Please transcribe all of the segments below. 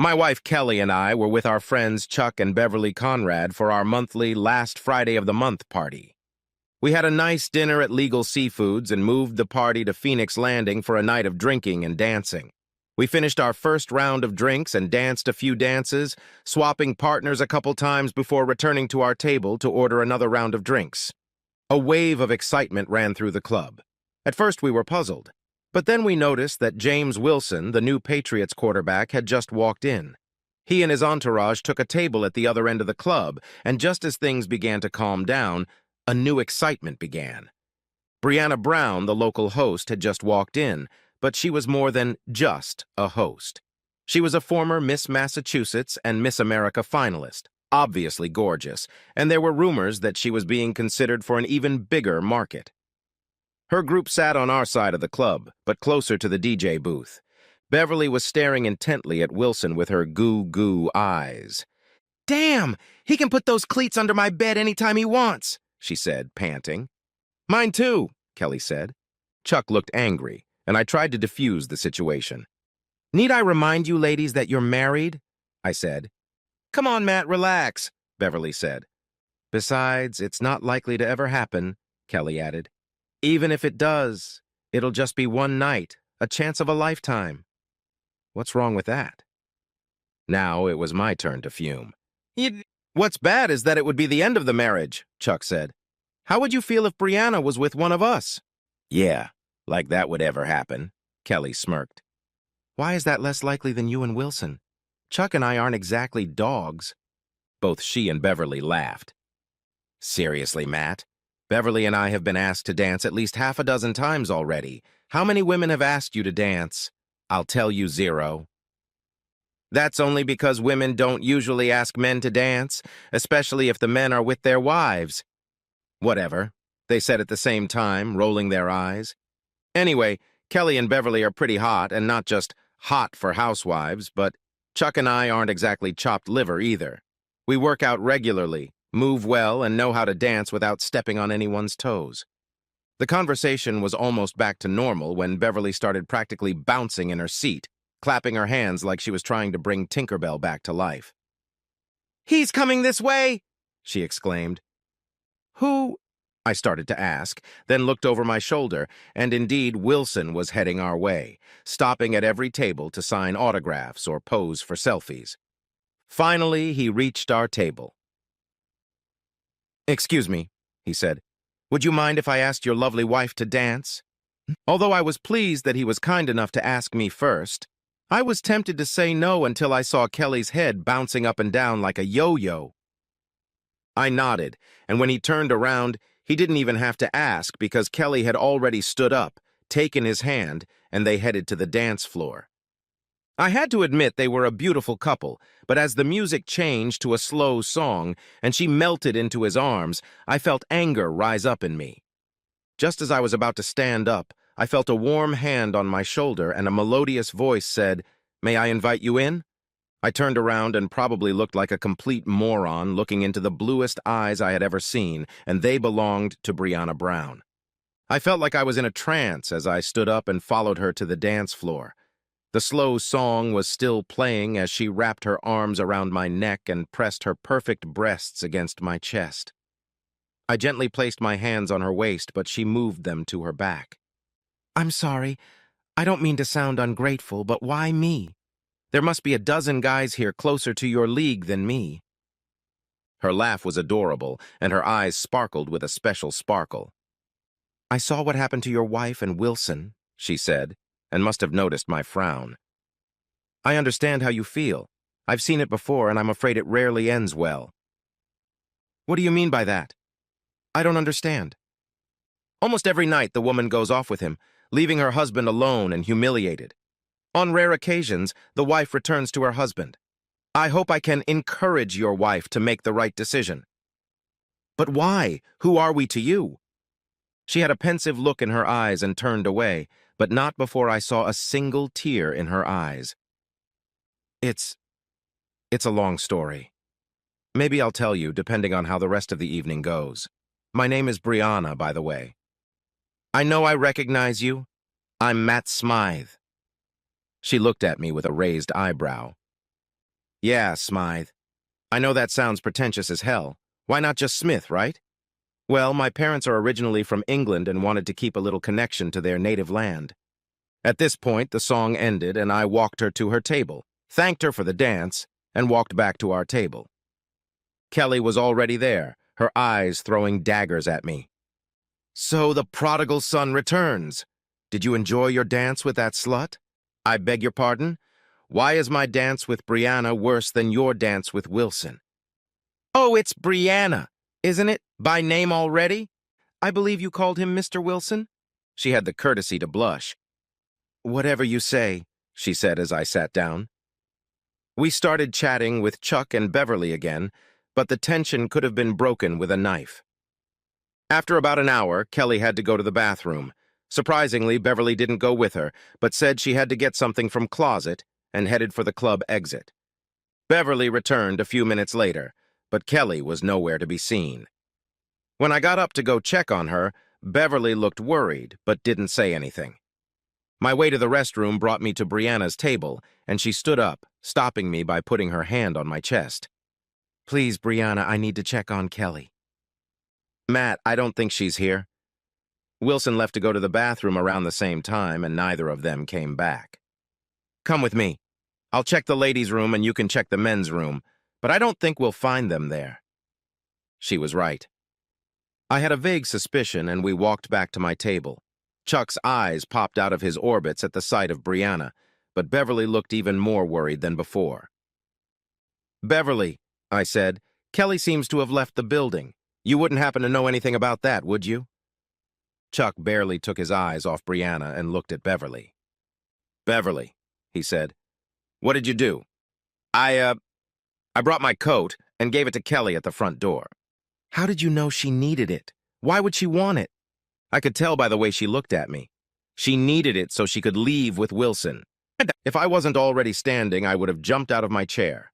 My wife Kelly and I were with our friends Chuck and Beverly Conrad for our monthly last Friday of the month party. We had a nice dinner at Legal Seafoods and moved the party to Phoenix Landing for a night of drinking and dancing. We finished our first round of drinks and danced a few dances, swapping partners a couple times before returning to our table to order another round of drinks. A wave of excitement ran through the club. At first we were puzzled, but then we noticed that James Wilson, the new Patriots quarterback, had just walked in. He and his entourage took a table at the other end of the club, and just as things began to calm down, a new excitement began. Brianna Brown, the local host, had just walked in, but she was more than just a host. She was a former Miss Massachusetts and Miss America finalist, obviously gorgeous, and there were rumors that she was being considered for an even bigger market. Her group sat on our side of the club, but closer to the DJ booth. Beverly was staring intently at Wilson with her goo-goo eyes. "Damn! He can put those cleats under my bed anytime he wants," she said, panting. "Mine too," Kelly said. Chuck looked angry, and I tried to defuse the situation. "Need I remind you ladies that you're married?" I said. "Come on, Matt, relax," Beverly said. "Besides, it's not likely to ever happen," Kelly added. "Even if it does, it'll just be one night, a chance of a lifetime." What's wrong with that? Now it was my turn to fume. "What's bad is that it would be the end of the marriage," Chuck said. "How would you feel if Brianna was with one of us?" "Yeah, like that would ever happen," Kelly smirked. "Why is that less likely than you and Wilson? Chuck and I aren't exactly dogs." Both she and Beverly laughed. "Seriously, Matt, Beverly and I have been asked to dance at least half a dozen times already. How many women have asked you to dance?" "I'll tell you 0. "That's only because women don't usually ask men to dance, especially if the men are with their wives." "Whatever," they said at the same time, rolling their eyes. Anyway, Kelly and Beverly are pretty hot, and not just hot for housewives, but Chuck and I aren't exactly chopped liver either. We work out regularly, move well, and know how to dance without stepping on anyone's toes. The conversation was almost back to normal when Beverly started practically bouncing in her seat, clapping her hands like she was trying to bring Tinkerbell back to life. "He's coming this way!" she exclaimed. "Who?" I started to ask, then looked over my shoulder, and indeed Wilson was heading our way, stopping at every table to sign autographs or pose for selfies. Finally, he reached our table. "Excuse me," he said. "Would you mind if I asked your lovely wife to dance?" Although I was pleased that he was kind enough to ask me first, I was tempted to say no until I saw Kelly's head bouncing up and down like a yo-yo. I nodded, and when he turned around, he didn't even have to ask because Kelly had already stood up, taken his hand, and they headed to the dance floor. I had to admit they were a beautiful couple, but as the music changed to a slow song and she melted into his arms, I felt anger rise up in me. Just as I was about to stand up, I felt a warm hand on my shoulder and a melodious voice said, "May I invite you in?" I turned around and probably looked like a complete moron looking into the bluest eyes I had ever seen, and they belonged to Brianna Brown. I felt like I was in a trance as I stood up and followed her to the dance floor. The slow song was still playing as she wrapped her arms around my neck and pressed her perfect breasts against my chest. I gently placed my hands on her waist, but she moved them to her back. "I'm sorry. I don't mean to sound ungrateful, but why me? There must be a dozen guys here closer to your league than me." Her laugh was adorable, and her eyes sparkled with a special sparkle. "I saw what happened to your wife and Wilson," she said, and must have noticed my frown. "I understand how you feel. I've seen it before, and I'm afraid it rarely ends well." "What do you mean by that?" "I don't understand." "Almost every night the woman goes off with him, leaving her husband alone and humiliated. On rare occasions, the wife returns to her husband. I hope I can encourage your wife to make the right decision." "But why? Who are we to you?" She had a pensive look in her eyes and turned away, but not before I saw a single tear in her eyes. It's a long story. Maybe I'll tell you, depending on how the rest of the evening goes. My name is Brianna, by the way. I know I recognize you. I'm Matt Smythe." She looked at me with a raised eyebrow. Yeah, Smythe. I know that sounds pretentious as hell. Why not just Smith, right? Well, my parents are originally from England and wanted to keep a little connection to their native land. At this point, the song ended and I walked her to her table, thanked her for the dance, and walked back to our table. Kelly was already there, her eyes throwing daggers at me. So the prodigal son returns. Did you enjoy your dance with that slut? I beg your pardon? Why is my dance with Brianna worse than your dance with Wilson? Oh, it's Brianna, isn't it? By name already? I believe you called him Mr. Wilson? She had the courtesy to blush. Whatever you say, she said as I sat down. We started chatting with Chuck and Beverly again, but the tension could have been broken with a knife. After about an hour, Kelly had to go to the bathroom. Surprisingly, Beverly didn't go with her, but said she had to get something from closet and headed for the club exit. Beverly returned a few minutes later, but Kelly was nowhere to be seen. When I got up to go check on her, Beverly looked worried, but didn't say anything. My way to the restroom brought me to Brianna's table, and she stood up, stopping me by putting her hand on my chest. Please, Brianna, I need to check on Kelly. Matt, I don't think she's here. Wilson left to go to the bathroom around the same time, and neither of them came back. Come with me. I'll check the ladies' room and you can check the men's room, but I don't think we'll find them there. She was right. I had a vague suspicion, and we walked back to my table. Chuck's eyes popped out of his orbits at the sight of Brianna, but Beverly looked even more worried than before. Beverly, I said, Kelly seems to have left the building. You wouldn't happen to know anything about that, would you? Chuck barely took his eyes off Brianna and looked at Beverly. Beverly, he said, what did you do? I brought my coat and gave it to Kelly at the front door. How did you know she needed it? Why would she want it? I could tell by the way she looked at me. She needed it so she could leave with Wilson. If I wasn't already standing, I would have jumped out of my chair.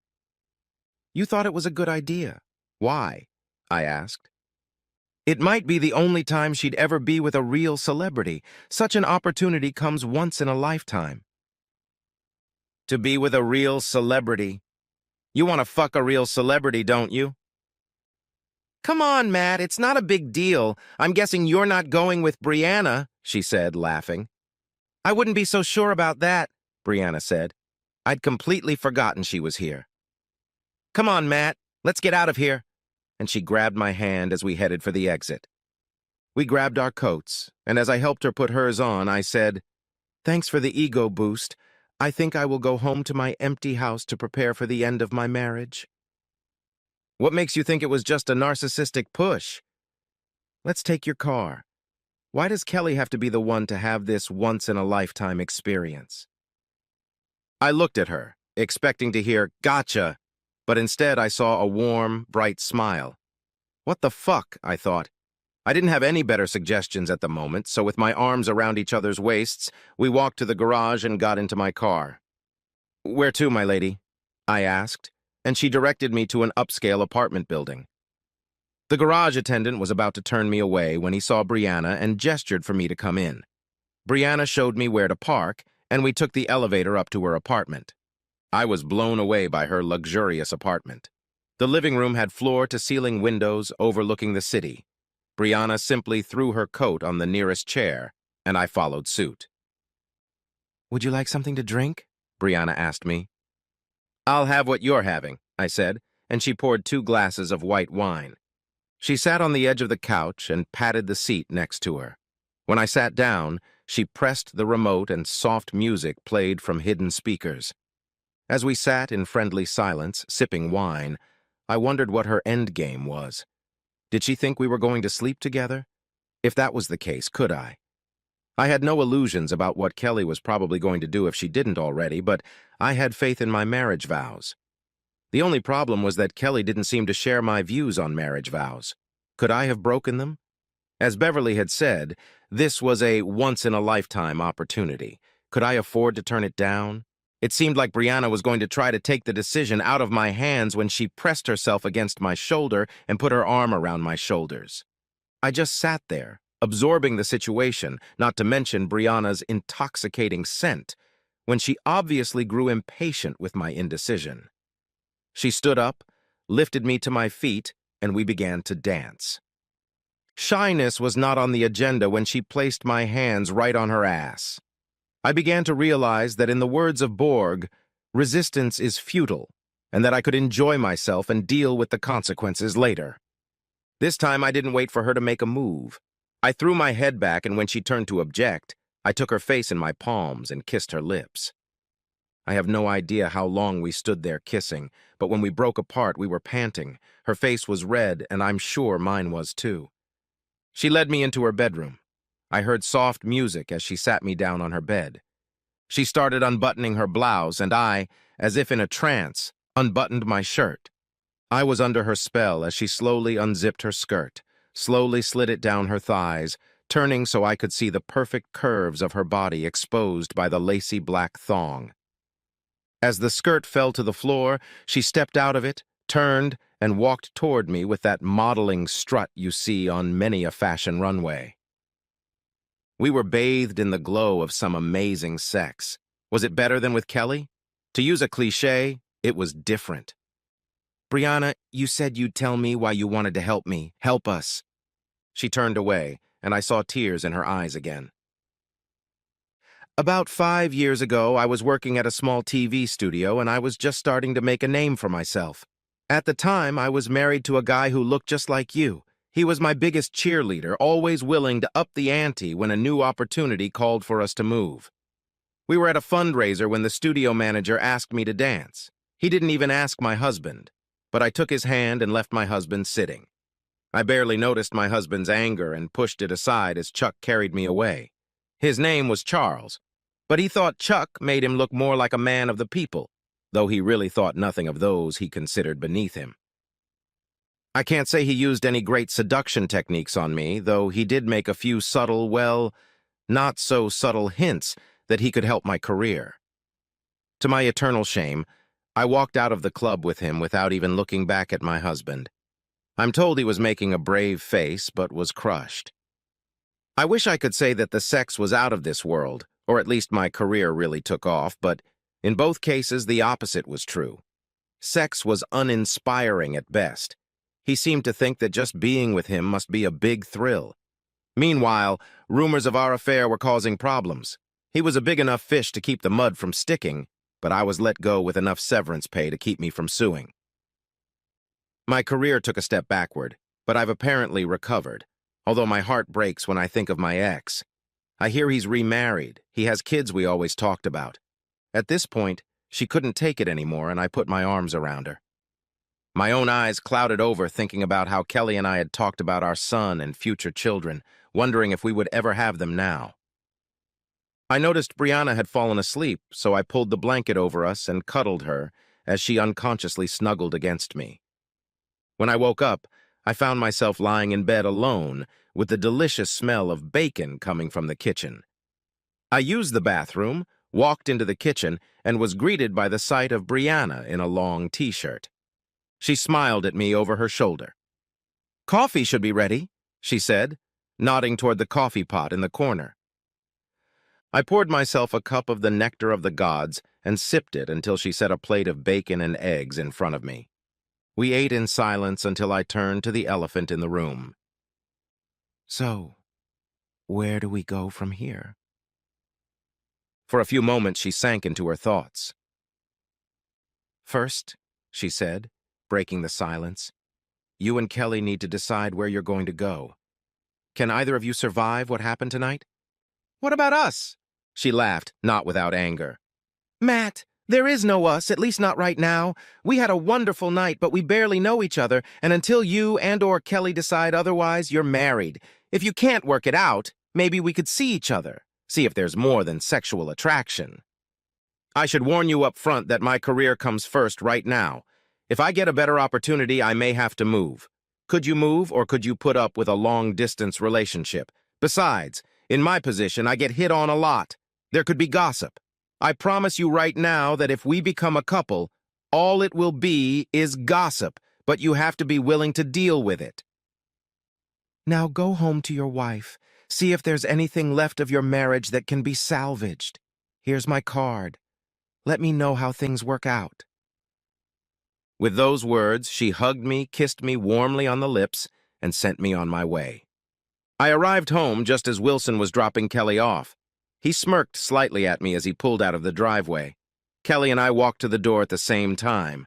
You thought it was a good idea. Why? I asked. It might be the only time she'd ever be with a real celebrity. Such an opportunity comes once in a lifetime. To be with a real celebrity. You want to fuck a real celebrity, don't you? Come on, Matt, it's not a big deal. I'm guessing you're not going with Brianna, she said, laughing. I wouldn't be so sure about that, Brianna said. I'd completely forgotten she was here. Come on, Matt, let's get out of here. And she grabbed my hand as we headed for the exit. We grabbed our coats, and as I helped her put hers on, I said, Thanks for the ego boost. I think I will go home to my empty house to prepare for the end of my marriage. What makes you think it was just a narcissistic push? Let's take your car. Why does Kelly have to be the one to have this once-in-a-lifetime experience? I looked at her, expecting to hear, gotcha, but instead I saw a warm, bright smile. What the fuck, I thought. I didn't have any better suggestions at the moment, so with my arms around each other's waists, we walked to the garage and got into my car. Where to, my lady? I asked, and she directed me to an upscale apartment building. The garage attendant was about to turn me away when he saw Brianna and gestured for me to come in. Brianna showed me where to park, and we took the elevator up to her apartment. I was blown away by her luxurious apartment. The living room had floor-to-ceiling windows overlooking the city. Brianna simply threw her coat on the nearest chair, and I followed suit. Would you like something to drink? Brianna asked me. I'll have what you're having, I said, and she poured 2 glasses of white wine. She sat on the edge of the couch and patted the seat next to her. When I sat down, she pressed the remote and soft music played from hidden speakers. As we sat in friendly silence, sipping wine, I wondered what her endgame was. Did she think we were going to sleep together? If that was the case, could I? I had no illusions about what Kelly was probably going to do if she didn't already, but I had faith in my marriage vows. The only problem was that Kelly didn't seem to share my views on marriage vows. Could I have broken them? As Beverly had said, this was a once-in-a-lifetime opportunity. Could I afford to turn it down? It seemed like Brianna was going to try to take the decision out of my hands when she pressed herself against my shoulder and put her arm around my shoulders. I just sat there, absorbing the situation, not to mention Brianna's intoxicating scent, when she obviously grew impatient with my indecision. She stood up, lifted me to my feet, and we began to dance. Shyness was not on the agenda when she placed my hands right on her ass. I began to realize that in the words of Borg, resistance is futile, and that I could enjoy myself and deal with the consequences later. This time I didn't wait for her to make a move. I threw my head back, and when she turned to object, I took her face in my palms and kissed her lips. I have no idea how long we stood there kissing, but when we broke apart, we were panting. Her face was red, and I'm sure mine was too. She led me into her bedroom. I heard soft music as she sat me down on her bed. She started unbuttoning her blouse, and I, as if in a trance, unbuttoned my shirt. I was under her spell as she slowly unzipped her skirt, slowly slid it down her thighs, turning so I could see the perfect curves of her body exposed by the lacy black thong. As the skirt fell to the floor, she stepped out of it, turned, and walked toward me with that modeling strut you see on many a fashion runway. We were bathed in the glow of some amazing sex. Was it better than with Kelly? To use a cliché, it was different. "Brianna, you said you'd tell me why you wanted to help me. Help us." She turned away, and I saw tears in her eyes again. About 5 years ago, I was working at a small TV studio, and I was just starting to make a name for myself. At the time, I was married to a guy who looked just like you. He was my biggest cheerleader, always willing to up the ante when a new opportunity called for us to move. We were at a fundraiser when the studio manager asked me to dance. He didn't even ask my husband, but I took his hand and left my husband sitting. I barely noticed my husband's anger and pushed it aside as Chuck carried me away. His name was Charles, but he thought Chuck made him look more like a man of the people, though he really thought nothing of those he considered beneath him. I can't say he used any great seduction techniques on me, though he did make a few subtle, well, not so subtle hints that he could help my career. To my eternal shame, I walked out of the club with him without even looking back at my husband. I'm told he was making a brave face, but was crushed. I wish I could say that the sex was out of this world, or at least my career really took off, but in both cases the opposite was true. Sex was uninspiring at best. He seemed to think that just being with him must be a big thrill. Meanwhile, rumors of our affair were causing problems. He was a big enough fish to keep the mud from sticking, but I was let go with enough severance pay to keep me from suing. My career took a step backward, but I've apparently recovered, although my heart breaks when I think of my ex. I hear he's remarried. He has kids we always talked about. At this point, she couldn't take it anymore, and I put my arms around her. My own eyes clouded over thinking about how Kelly and I had talked about our son and future children, wondering if we would ever have them now. I noticed Brianna had fallen asleep, so I pulled the blanket over us and cuddled her as she unconsciously snuggled against me. When I woke up, I found myself lying in bed alone with the delicious smell of bacon coming from the kitchen. I used the bathroom, walked into the kitchen, and was greeted by the sight of Brianna in a long t-shirt. She smiled at me over her shoulder. "Coffee should be ready," she said, nodding toward the coffee pot in the corner. I poured myself a cup of the nectar of the gods and sipped it until she set a plate of bacon and eggs in front of me. We ate in silence until I turned to the elephant in the room. "So, where do we go from here?" For a few moments she sank into her thoughts. "First," she said, breaking the silence, "you and Kelly need to decide where you're going to go. Can either of you survive what happened tonight?" "What about us?" She laughed, not without anger. "Matt, there is no us, at least not right now. We had a wonderful night, but we barely know each other, and until you and/or Kelly decide otherwise, you're married. If you can't work it out, maybe we could see each other, see if there's more than sexual attraction. I should warn you up front that my career comes first right now. If I get a better opportunity, I may have to move. Could you move, or could you put up with a long-distance relationship? Besides, in my position, I get hit on a lot. There could be gossip. I promise you right now that if we become a couple, all it will be is gossip, but you have to be willing to deal with it. Now go home to your wife. See if there's anything left of your marriage that can be salvaged. Here's my card. Let me know how things work out." With those words, she hugged me, kissed me warmly on the lips, and sent me on my way. I arrived home just as Wilson was dropping Kelly off. He smirked slightly at me as he pulled out of the driveway. Kelly and I walked to the door at the same time.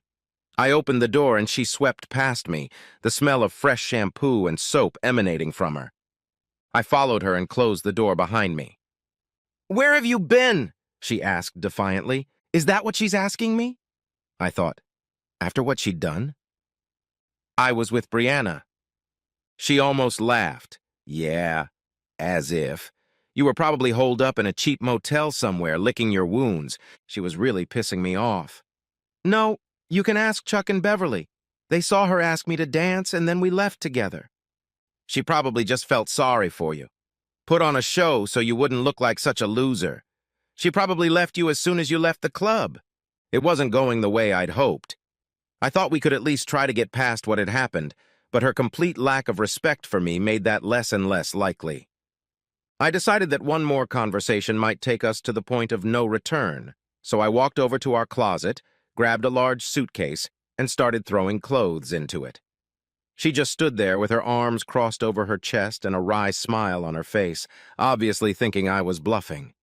I opened the door and she swept past me, the smell of fresh shampoo and soap emanating from her. I followed her and closed the door behind me. "Where have you been?" she asked defiantly. Is that what she's asking me? I thought, after what she'd done? I was with Brianna. She almost laughed. Yeah, as if. You were probably holed up in a cheap motel somewhere, licking your wounds. She was really pissing me off. No, you can ask Chuck and Beverly. They saw her ask me to dance, and then we left together. She probably just felt sorry for you. Put on a show so you wouldn't look like such a loser. She probably left you as soon as you left the club. It wasn't going the way I'd hoped. I thought we could at least try to get past what had happened, but her complete lack of respect for me made that less and less likely. I decided that one more conversation might take us to the point of no return, so I walked over to our closet, grabbed a large suitcase, and started throwing clothes into it. She just stood there with her arms crossed over her chest and a wry smile on her face, obviously thinking I was bluffing.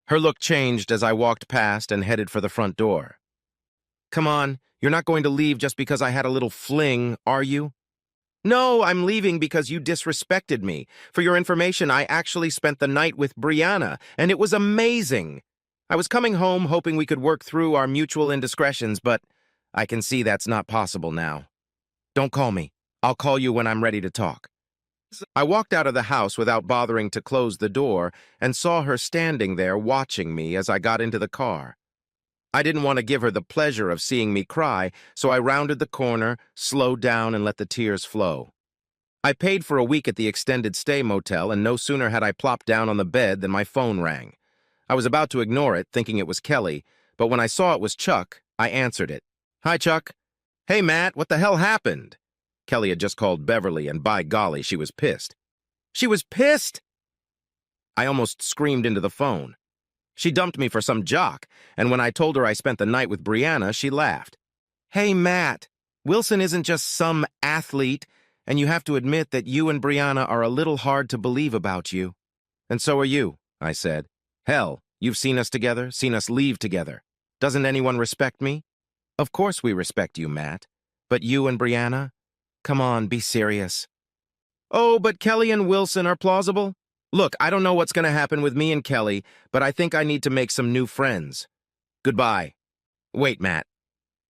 Her look changed as I walked past and headed for the front door. Come on, you're not going to leave just because I had a little fling, are you? No, I'm leaving because you disrespected me. For your information, I actually spent the night with Brianna, and it was amazing. I was coming home hoping we could work through our mutual indiscretions, but I can see that's not possible now. Don't call me. I'll call you when I'm ready to talk. I walked out of the house without bothering to close the door and saw her standing there watching me as I got into the car. I didn't want to give her the pleasure of seeing me cry, so I rounded the corner, slowed down, and let the tears flow. I paid for a week at the extended stay motel, and no sooner had I plopped down on the bed than my phone rang. I was about to ignore it, thinking it was Kelly, but when I saw it was Chuck, I answered it. Hi, Chuck. Hey, Matt, what the hell happened? Kelly had just called Beverly, and by golly, she was pissed. She was pissed? I almost screamed into the phone. She dumped me for some jock, and when I told her I spent the night with Brianna, she laughed. Hey, Matt, Wilson isn't just some athlete, and you have to admit that you and Brianna are a little hard to believe about you. And so are you, I said. Hell, you've seen us together, seen us leave together. Doesn't anyone respect me? Of course we respect you, Matt. But you and Brianna? Come on, be serious. Oh, but Kelly and Wilson are plausible? Look, I don't know what's going to happen with me and Kelly, but I think I need to make some new friends. Goodbye. Wait, Matt.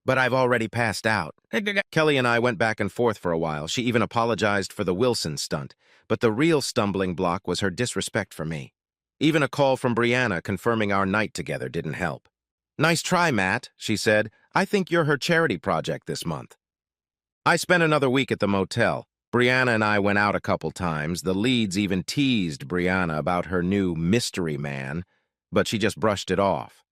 But I've already passed out. Kelly and I went back and forth for a while. She even apologized for the Wilson stunt, but the real stumbling block was her disrespect for me. Even a call from Brianna confirming our night together didn't help. Nice try, Matt, she said. I think you're her charity project this month. I spent another week at the motel. Brianna and I went out a couple times. The leads even teased Brianna about her new mystery man, but she just brushed it off.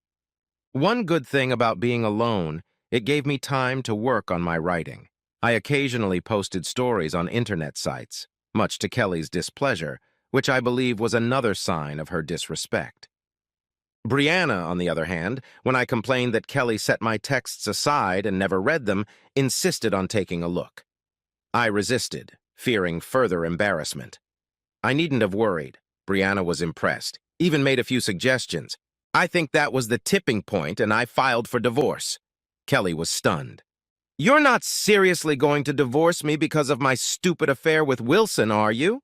One good thing about being alone, it gave me time to work on my writing. I occasionally posted stories on internet sites, much to Kelly's displeasure, which I believe was another sign of her disrespect. Brianna, on the other hand, when I complained that Kelly set my texts aside and never read them, insisted on taking a look. I resisted, fearing further embarrassment. I needn't have worried. Brianna was impressed, even made a few suggestions. I think that was the tipping point, and I filed for divorce. Kelly was stunned. You're not seriously going to divorce me because of my stupid affair with Wilson, are you?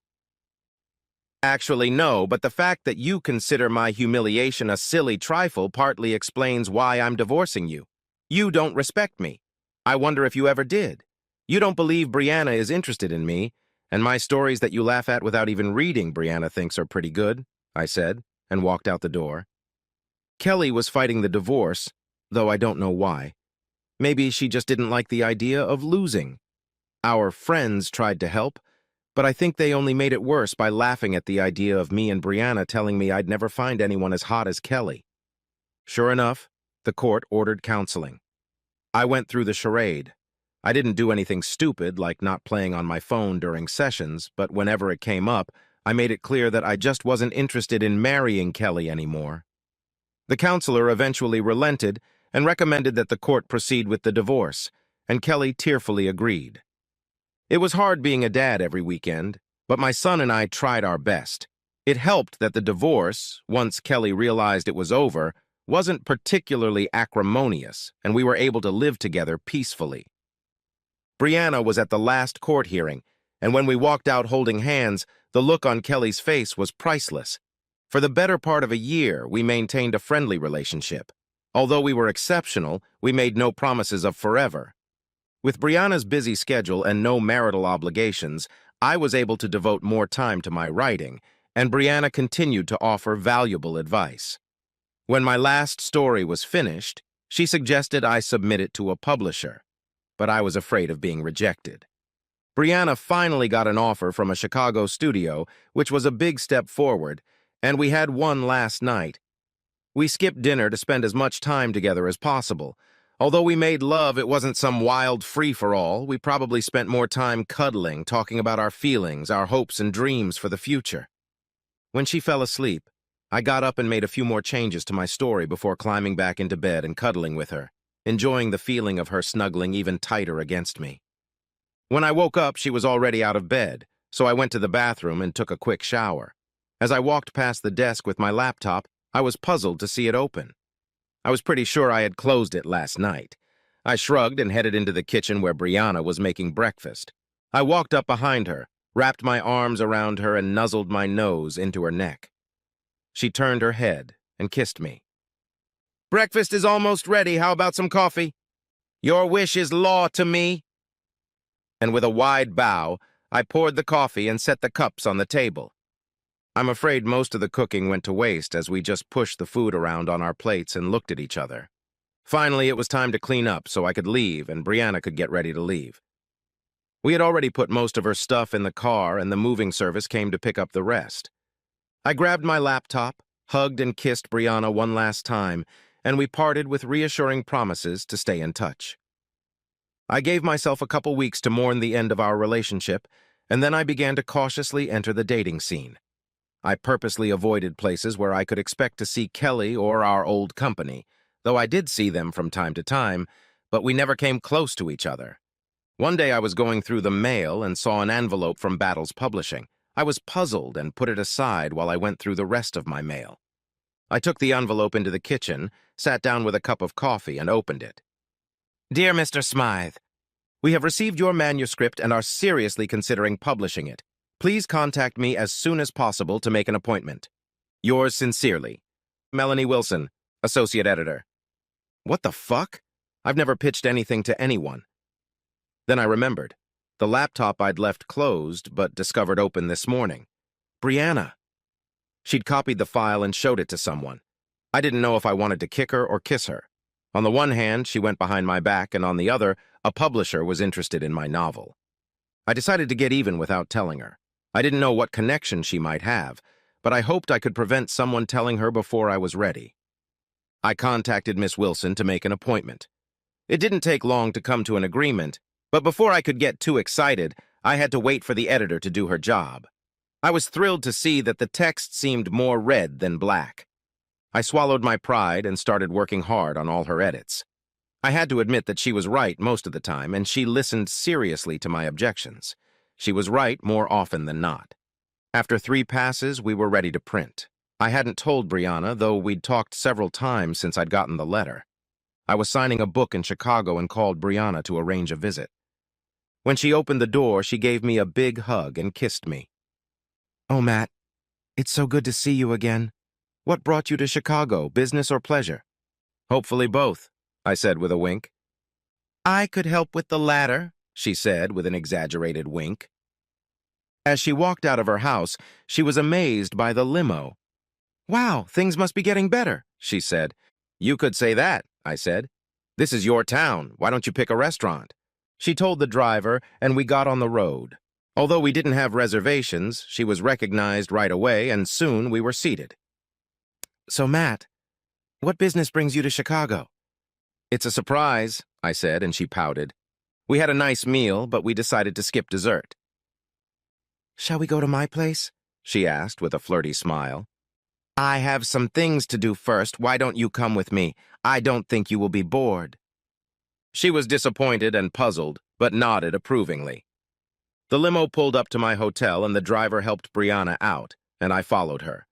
Actually, no, but the fact that you consider my humiliation a silly trifle partly explains why I'm divorcing you. You don't respect me. I wonder if you ever did. You don't believe Brianna is interested in me, and my stories that you laugh at without even reading Brianna thinks are pretty good, I said, and walked out the door. Kelly was fighting the divorce, though I don't know why. Maybe she just didn't like the idea of losing. Our friends tried to help, but I think they only made it worse by laughing at the idea of me and Brianna telling me I'd never find anyone as hot as Kelly. Sure enough, the court ordered counseling. I went through the charade. I didn't do anything stupid like not playing on my phone during sessions, but whenever it came up, I made it clear that I just wasn't interested in marrying Kelly anymore. The counselor eventually relented and recommended that the court proceed with the divorce, and Kelly tearfully agreed. It was hard being a dad every weekend, but my son and I tried our best. It helped that the divorce, once Kelly realized it was over, wasn't particularly acrimonious, and we were able to live together peacefully. Brianna was at the last court hearing, and when we walked out holding hands, the look on Kelly's face was priceless. For the better part of a year, we maintained a friendly relationship. Although we were exceptional, we made no promises of forever. With Brianna's busy schedule and no marital obligations, I was able to devote more time to my writing, and Brianna continued to offer valuable advice. When my last story was finished, she suggested I submit it to a publisher, but I was afraid of being rejected. Brianna finally got an offer from a Chicago studio, which was a big step forward, and we had one last night. We skipped dinner to spend as much time together as possible. Although we made love, it wasn't some wild free-for-all. We probably spent more time cuddling, talking about our feelings, our hopes and dreams for the future. When she fell asleep, I got up and made a few more changes to my story before climbing back into bed and cuddling with her, enjoying the feeling of her snuggling even tighter against me. When I woke up, she was already out of bed, so I went to the bathroom and took a quick shower. As I walked past the desk with my laptop, I was puzzled to see it open. I was pretty sure I had closed it last night. I shrugged and headed into the kitchen where Brianna was making breakfast. I walked up behind her, wrapped my arms around her, and nuzzled my nose into her neck. She turned her head and kissed me. "Breakfast is almost ready. How about some coffee?" "Your wish is law to me." And with a wide bow, I poured the coffee and set the cups on the table. I'm afraid most of the cooking went to waste as we just pushed the food around on our plates and looked at each other. Finally, it was time to clean up so I could leave and Brianna could get ready to leave. We had already put most of her stuff in the car and the moving service came to pick up the rest. I grabbed my laptop, hugged and kissed Brianna one last time, and we parted with reassuring promises to stay in touch. I gave myself a couple weeks to mourn the end of our relationship, and then I began to cautiously enter the dating scene. I purposely avoided places where I could expect to see Kelly or our old company, though I did see them from time to time, but we never came close to each other. One day I was going through the mail and saw an envelope from Battles Publishing. I was puzzled and put it aside while I went through the rest of my mail. I took the envelope into the kitchen, sat down with a cup of coffee, and opened it. "Dear Mr. Smythe, we have received your manuscript and are seriously considering publishing it. Please contact me as soon as possible to make an appointment. Yours sincerely, Melanie Wilson, Associate Editor." What the fuck? I've never pitched anything to anyone. Then I remembered. The laptop I'd left closed but discovered open this morning. Brianna. She'd copied the file and showed it to someone. I didn't know if I wanted to kick her or kiss her. On the one hand, she went behind my back, and on the other, a publisher was interested in my novel. I decided to get even without telling her. I didn't know what connection she might have, but I hoped I could prevent someone telling her before I was ready. I contacted Miss Wilson to make an appointment. It didn't take long to come to an agreement, but before I could get too excited, I had to wait for the editor to do her job. I was thrilled to see that the text seemed more red than black. I swallowed my pride and started working hard on all her edits. I had to admit that she was right most of the time, and she listened seriously to my objections. She was right more often than not. After 3 passes, we were ready to print. I hadn't told Brianna, though we'd talked several times since I'd gotten the letter. I was signing a book in Chicago and called Brianna to arrange a visit. When she opened the door, she gave me a big hug and kissed me. "Oh, Matt, it's so good to see you again. What brought you to Chicago, business or pleasure?" "Hopefully both," I said with a wink. "I could help with the latter," she said with an exaggerated wink. As she walked out of her house, she was amazed by the limo. "Wow, things must be getting better," she said. "You could say that," I said. "This is your town. Why don't you pick a restaurant?" She told the driver, and we got on the road. Although we didn't have reservations, she was recognized right away, and soon we were seated. "So, Matt, what business brings you to Chicago?" "It's a surprise," I said, and she pouted. We had a nice meal, but we decided to skip dessert. "Shall we go to my place?" she asked with a flirty smile. "I have some things to do first. Why don't you come with me? I don't think you will be bored." She was disappointed and puzzled, but nodded approvingly. The limo pulled up to my hotel and the driver helped Brianna out, and I followed her.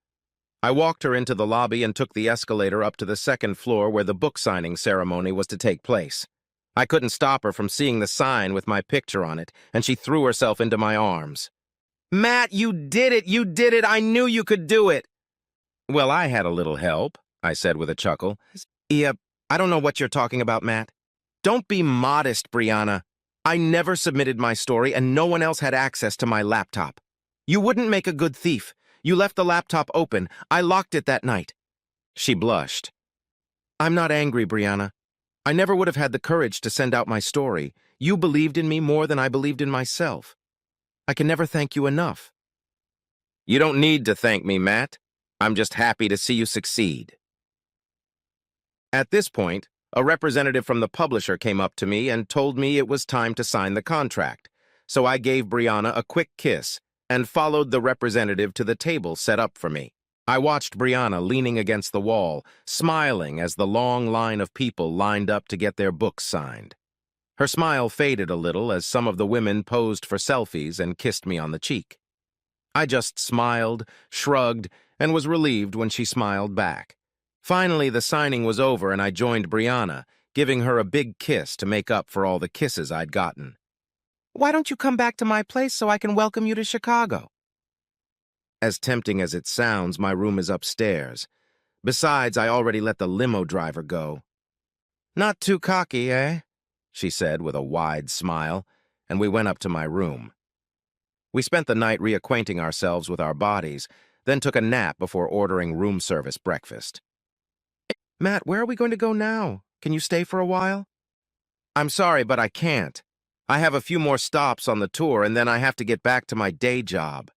I walked her into the lobby and took the escalator up to the second floor where the book signing ceremony was to take place. I couldn't stop her from seeing the sign with my picture on it, and she threw herself into my arms. "Matt, you did it! You did it! I knew you could do it!" "Well, I had a little help," I said with a chuckle. "Yeah, I don't know what you're talking about, Matt. Don't be modest, Brianna. I never submitted my story, and no one else had access to my laptop. You wouldn't make a good thief. You left the laptop open. I locked it that night." She blushed. "I'm not angry, Brianna. I never would have had the courage to send out my story. You believed in me more than I believed in myself. I can never thank you enough." "You don't need to thank me, Matt. I'm just happy to see you succeed." At this point, a representative from the publisher came up to me and told me it was time to sign the contract, so I gave Brianna a quick kiss and followed the representative to the table set up for me. I watched Brianna leaning against the wall, smiling as the long line of people lined up to get their books signed. Her smile faded a little as some of the women posed for selfies and kissed me on the cheek. I just smiled, shrugged, and was relieved when she smiled back. Finally, the signing was over and I joined Brianna, giving her a big kiss to make up for all the kisses I'd gotten. "Why don't you come back to my place so I can welcome you to Chicago?" As tempting as it sounds, my room is upstairs. Besides, I already let the limo driver go. "Not too cocky, eh?" she said with a wide smile, and we went up to my room. We spent the night reacquainting ourselves with our bodies, then took a nap before ordering room service breakfast. "Matt, where are we going to go now? Can you stay for a while?" "I'm sorry, but I can't. I have a few more stops on the tour, and then I have to get back to my day job."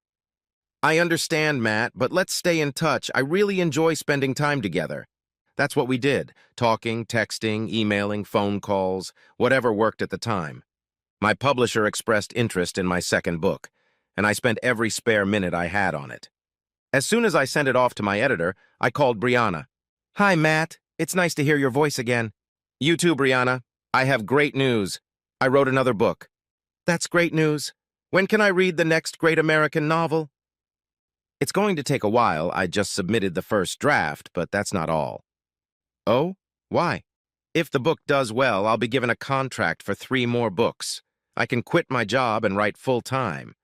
"I understand, Matt, but let's stay in touch. I really enjoy spending time together." That's what we did, talking, texting, emailing, phone calls, whatever worked at the time. My publisher expressed interest in my second book, and I spent every spare minute I had on it. As soon as I sent it off to my editor, I called Brianna. "Hi, Matt. It's nice to hear your voice again." "You too, Brianna. I have great news. I wrote another book." "That's great news. When can I read the next great American novel?" "It's going to take a while. I just submitted the first draft, but that's not all." "Oh? Why?" "If the book does well, I'll be given a contract for 3 more books. I can quit my job and write full-time."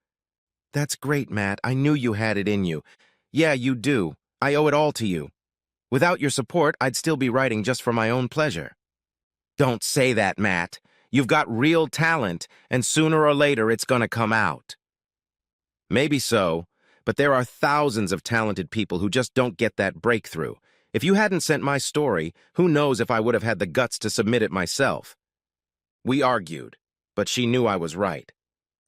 "That's great, Matt. I knew you had it in you." "Yeah, you do. I owe it all to you. Without your support, I'd still be writing just for my own pleasure." "Don't say that, Matt. You've got real talent, and sooner or later it's gonna come out." "Maybe so, but there are thousands of talented people who just don't get that breakthrough. If you hadn't sent my story, who knows if I would have had the guts to submit it myself." We argued, but she knew I was right.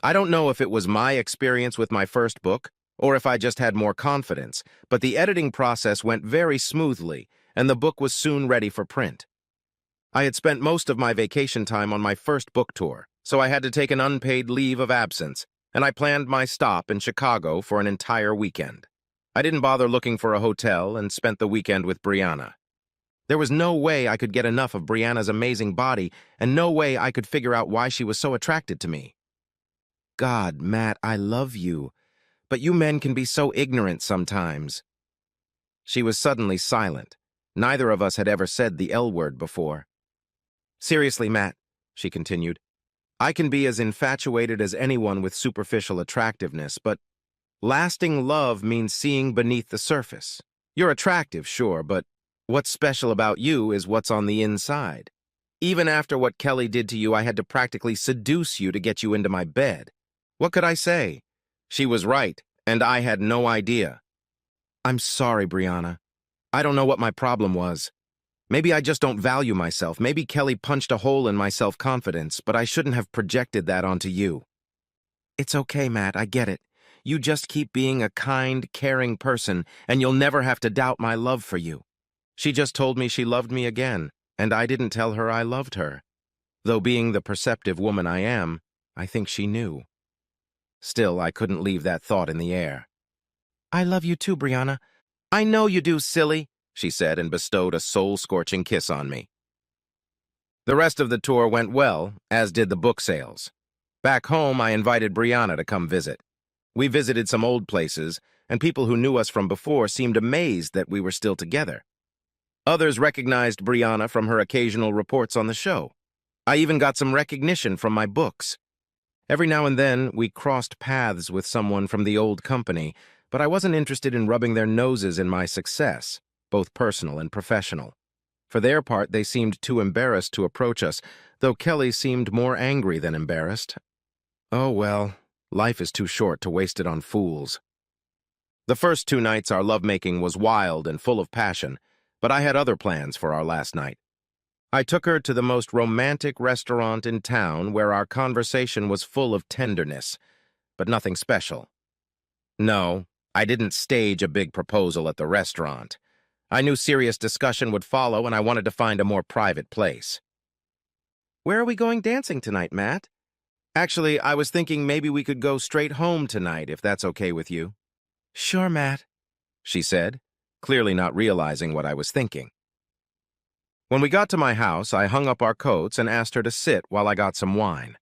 I don't know if it was my experience with my first book, or if I just had more confidence, but the editing process went very smoothly, and the book was soon ready for print. I had spent most of my vacation time on my first book tour, so I had to take an unpaid leave of absence, and I planned my stop in Chicago for an entire weekend. I didn't bother looking for a hotel and spent the weekend with Brianna. There was no way I could get enough of Brianna's amazing body, and no way I could figure out why she was so attracted to me. God, Matt, I love you, but you men can be so ignorant sometimes. She was suddenly silent. Neither of us had ever said the L word before. "Seriously, Matt," she continued, "I can be as infatuated as anyone with superficial attractiveness, but lasting love means seeing beneath the surface. You're attractive, sure, but what's special about you is what's on the inside. Even after what Kelly did to you, I had to practically seduce you to get you into my bed. What could I say? She was right, and I had no idea." "I'm sorry, Brianna. I don't know what my problem was. Maybe I just don't value myself. Maybe Kelly punched a hole in my self-confidence, but I shouldn't have projected that onto you." "It's okay, Matt, I get it. You just keep being a kind, caring person, and you'll never have to doubt my love for you." She just told me she loved me again, and I didn't tell her I loved her. Though being the perceptive woman I am, I think she knew. Still, I couldn't leave that thought in the air. "I love you too, Brianna." "I know you do, silly," she said and bestowed a soul-scorching kiss on me. The rest of the tour went well, as did the book sales. Back home, I invited Brianna to come visit. We visited some old places, and people who knew us from before seemed amazed that we were still together. Others recognized Brianna from her occasional reports on the show. I even got some recognition from my books. Every now and then, we crossed paths with someone from the old company, but I wasn't interested in rubbing their noses in my success, both personal and professional. For their part, they seemed too embarrassed to approach us, though Kelly seemed more angry than embarrassed. Oh well, life is too short to waste it on fools. The first 2 nights our lovemaking was wild and full of passion, but I had other plans for our last night. I took her to the most romantic restaurant in town where our conversation was full of tenderness, but nothing special. No, I didn't stage a big proposal at the restaurant. I knew serious discussion would follow, and I wanted to find a more private place. Where are we going dancing tonight, Matt? Actually, I was thinking maybe we could go straight home tonight, if that's okay with you. Sure, Matt, she said, clearly not realizing what I was thinking. When we got to my house, I hung up our coats and asked her to sit while I got some wine.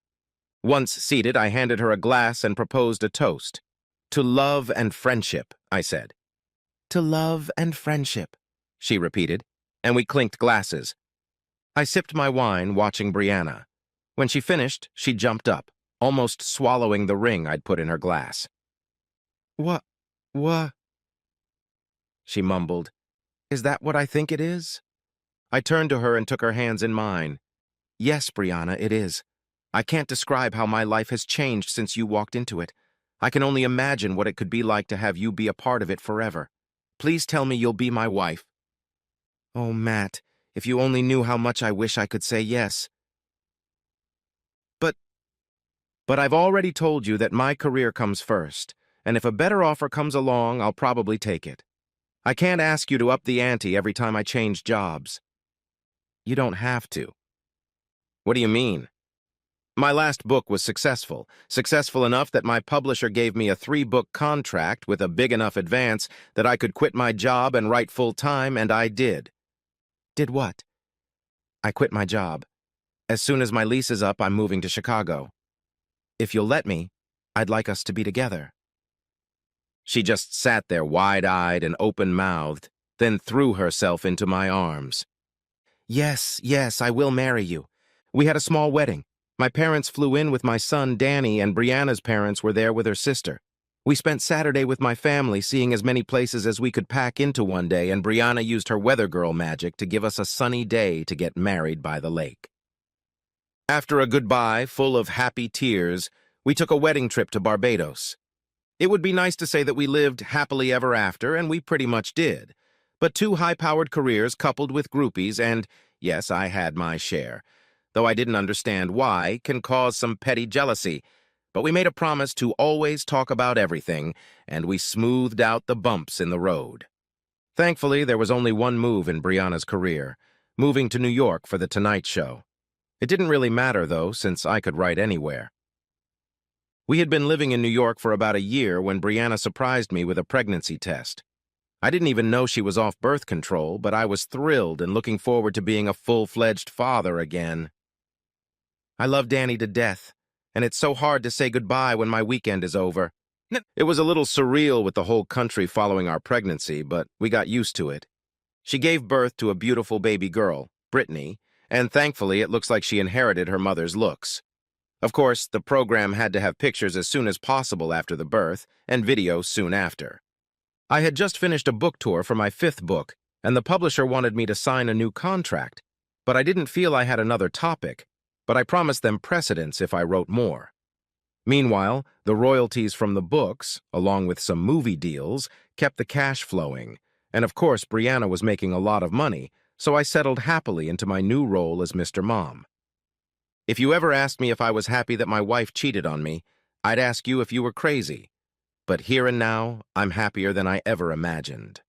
Once seated, I handed her a glass and proposed a toast. To love and friendship, I said. To love and friendship, she repeated, and we clinked glasses. I sipped my wine, watching Brianna. When she finished, she jumped up, almost swallowing the ring I'd put in her glass. What? She mumbled. Is that what I think it is? I turned to her and took her hands in mine. Yes, Brianna, it is. I can't describe how my life has changed since you walked into it. I can only imagine what it could be like to have you be a part of it forever. Please tell me you'll be my wife. Oh, Matt, if you only knew how much I wish I could say yes. But I've already told you that my career comes first, and if a better offer comes along, I'll probably take it. I can't ask you to up the ante every time I change jobs. You don't have to. What do you mean? My last book was successful enough that my publisher gave me a 3-book contract with a big enough advance that I could quit my job and write full-time, and I did. Did what? I quit my job. As soon as my lease is up, I'm moving to Chicago. If you'll let me, I'd like us to be together. She just sat there wide-eyed and open-mouthed, then threw herself into my arms. Yes, I will marry you. We had a small wedding. My parents flew in with my son, Danny, and Brianna's parents were there with her sister. We spent Saturday with my family seeing as many places as we could pack into one day, and Brianna used her weather girl magic to give us a sunny day to get married by the lake. After a goodbye full of happy tears, we took a wedding trip to Barbados. It would be nice to say that we lived happily ever after, and we pretty much did. But 2 high-powered careers coupled with groupies, and, yes, I had my share, though I didn't understand why, can cause some petty jealousy. But we made a promise to always talk about everything, and we smoothed out the bumps in the road. Thankfully, there was only one move in Brianna's career, moving to New York for The Tonight Show. It didn't really matter, though, since I could write anywhere. We had been living in New York for about a year when Brianna surprised me with a pregnancy test. I didn't even know she was off birth control, but I was thrilled and looking forward to being a full-fledged father again. I love Danny to death, and it's so hard to say goodbye when my weekend is over. It was a little surreal with the whole country following our pregnancy, but we got used to it. She gave birth to a beautiful baby girl, Brittany, and thankfully it looks like she inherited her mother's looks. Of course, the program had to have pictures as soon as possible after the birth, and video soon after. I had just finished a book tour for my 5th book, and the publisher wanted me to sign a new contract, but I didn't feel I had another topic, but I promised them precedence if I wrote more. Meanwhile, the royalties from the books, along with some movie deals, kept the cash flowing, and of course Brianna was making a lot of money, so I settled happily into my new role as Mr. Mom. If you ever asked me if I was happy that my wife cheated on me, I'd ask you if you were crazy. But here and now, I'm happier than I ever imagined.